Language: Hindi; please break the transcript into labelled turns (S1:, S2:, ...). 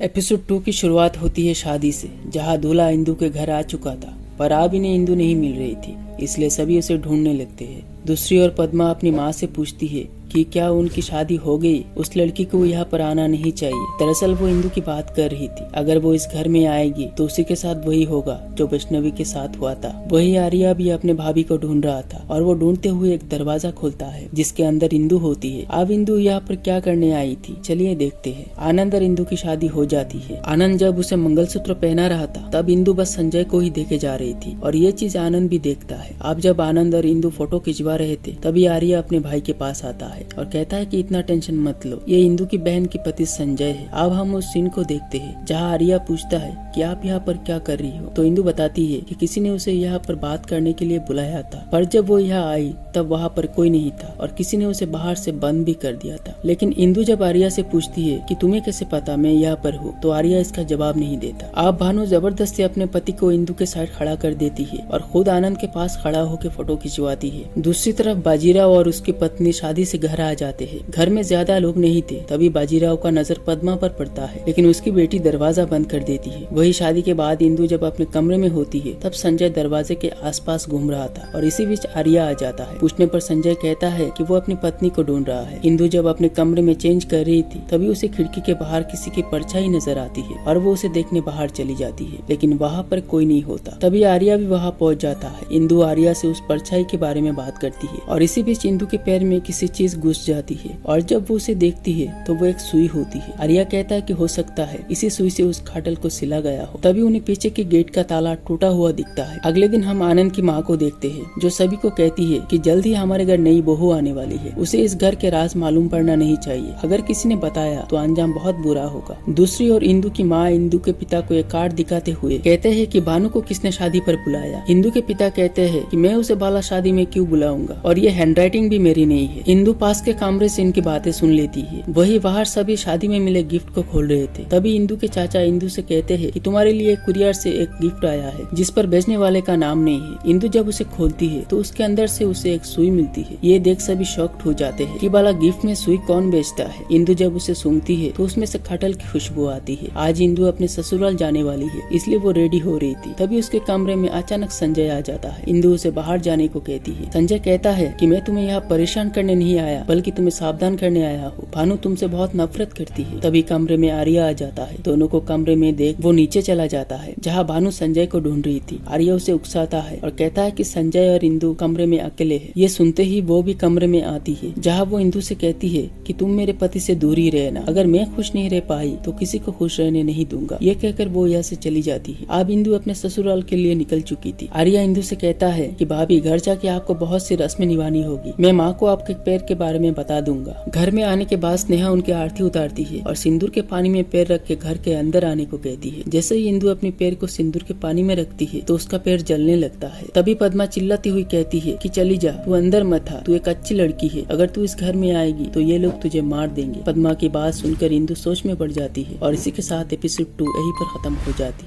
S1: एपिसोड 2 की शुरुआत होती है शादी से, जहां दूल्हा इंदु के घर आ चुका था, पर अब इन्हें इंदु नहीं मिल रही थी, इसलिए सभी उसे ढूंढने लगते हैं। दूसरी ओर पद्मा अपनी माँ से पूछती है कि क्या उनकी शादी हो गई, उस लड़की को यहाँ पर आना नहीं चाहिए। दरअसल वो इंदु की बात कर रही थी, अगर वो इस घर में आएगी तो उसी के साथ वही होगा जो वैष्णवी के साथ हुआ था। वही आर्या भी अपने भाभी को ढूंढ रहा था और वो ढूंढते हुए एक दरवाजा खोलता है जिसके अंदर इंदु होती है। अब इंदु यहाँ पर क्या करने आई थी, चलिए देखते हैं। आनंद और इंदु की शादी हो जाती है। आनंद जब उसे मंगलसूत्र पहना रहा था तब इंदु बस संजय को ही देखे जा रही थी और ये चीज आनंद भी देखता है। अब जब आनंद और इंदु फोटो खिंचवा रहे थे तभी आर्या अपने भाई के पास आता है और कहता है कि इतना टेंशन मत लो, ये इंदु की बहन की पति संजय है। अब हम उस सीन को देखते हैं जहाँ आर्या पूछता है कि आप यहाँ पर क्या कर रही हो, तो इंदु बताती है कि किसी ने उसे यहाँ पर बात करने के लिए बुलाया था, पर जब वो यहाँ आई तब वहाँ पर कोई नहीं था और किसी ने उसे बाहर से बंद भी कर दिया था। लेकिन इंदु जब आर्या से पूछती है कि तुम्हें कैसे पता मैं यहाँ पर हूँ, तो आर्या इसका जवाब नहीं देता। अब भानु जबरदस्ती अपने पति को इंदु के साइड खड़ा कर देती है और खुद आनंद के पास खड़ा होकर फोटो खिंचवाती है। दूसरी तरफ बाजीराव और उसकी पत्नी शादी से घर आ जाते हैं। घर में ज्यादा लोग नहीं थे, तभी बाजीराव का नजर पद्मा पर पड़ता है, लेकिन उसकी बेटी दरवाजा बंद कर देती है। वही शादी के बाद इंदु जब अपने कमरे में होती है तब संजय दरवाजे के आसपास घूम रहा था और इसी बीच आर्या आ जाता है। पूछने पर संजय कहता है कि वो अपनी पत्नी को ढूंढ रहा है। इंदु जब अपने कमरे में चेंज कर रही थी तभी उसे खिड़की के बाहर किसी की परछाई नजर आती है और वो उसे देखने बाहर चली जाती है, लेकिन वहाँ पर कोई नहीं होता। तभी आर्या भी वहाँ पहुँच जाता है। इंदु आर्या से उस परछाई के बारे में बात करती है और इसी बीच इंदु के पैर में किसी चीज घुस जाती है और जब वो उसे देखती है तो वो एक सुई होती है। आर्या कहता है कि हो सकता है इसी सुई से उस खाटल को सिला गया हो। तभी उन्हें पीछे के गेट का ताला टूटा हुआ दिखता है। अगले दिन हम आनंद की माँ को देखते हैं जो सभी को कहती है कि जल्द ही हमारे घर नई बहू आने वाली है, उसे इस घर के राज मालूम पड़ना नहीं चाहिए। अगर किसी ने बताया तो अंजाम बहुत बुरा होगा। दूसरी ओर इंदु की माँ इंदु के पिता को एक कार्ड दिखाते हुए कहते हैं कि भानु को किसने शादी पर बुलाया। इंदु के पिता कहते हैं कि मैं उसे बाला शादी में क्यों बुलाऊंगा और ये हैंडराइटिंग भी मेरी नहीं है। इंदु पास के कमरे से इनकी बातें सुन लेती है। वही बाहर सभी शादी में मिले गिफ्ट को खोल रहे थे। तभी इंदु के चाचा इंदु से कहते हैं कि तुम्हारे लिए कुरियर से एक गिफ्ट आया है जिस पर भेजने वाले का नाम नहीं है। इंदु जब उसे खोलती है तो उसके अंदर से उसे एक सुई मिलती है। ये देख सभी शॉक्ड हो जाते हैं कि बाला गिफ्ट में सुई कौन बेचता है। इंदु जब उसे सूंघती है तो उसमें से खटल की खुशबू आती है। आज इंदु अपने ससुराल जाने वाली है, इसलिए वो रेडी हो रही थी। तभी उसके कमरे में अचानक संजय आ जाता है। इंदु उसे बाहर जाने को कहती है। संजय कहता है कि मैं तुम्हें यहाँ परेशान करने नहीं आया बल्कि तुम्हें सावधान करने आया हूँ। भानु तुमसे बहुत नफरत करती है। तभी कमरे में आर्या आ जाता है। दोनों को कमरे में देख वो नीचे चला जाता है जहाँ भानु संजय को ढूंढ रही थी। आर्या उसे उकसाता है और कहता है कि संजय और इंदु कमरे में अकेले हैं। ये सुनते ही वो भी कमरे में आती है जहाँ वो इंदु से कहती है कि तुम मेरे पति से दूर ही रहना, अगर मैं खुश नहीं रह पाई तो किसी को खुश रहने नहीं दूंगा। ये कहकर वो यहाँ से चली जाती है। अब इंदु अपने ससुराल के लिए निकल चुकी थी। आर्या इंदु से कहता है कि भाभी घर जाके आपको बहुत सी रस्में निभानी होगी, मैं माँ को आपके पैर के बारे में बता दूंगा। घर में आने के बाद स्नेहा उनकी आरती उतारती है और सिंदूर के पानी में पैर रख के घर के अंदर आने को कहती है। जैसे ही इंदु अपने पैर को सिंदूर के पानी में रखती है तो उसका पैर जलने लगता है। तभी पद्मा चिल्लाती हुई कहती है कि चली जा, तू अंदर मत आ, तू एक अच्छी लड़की है, अगर तू इस घर में आएगी तो ये लोग तुझे मार देंगे। पद्मा की बात सुनकर इंदु सोच में पड़ जाती है और इसी के साथ एपिसोड 2 यहीं पर खत्म हो जाती है।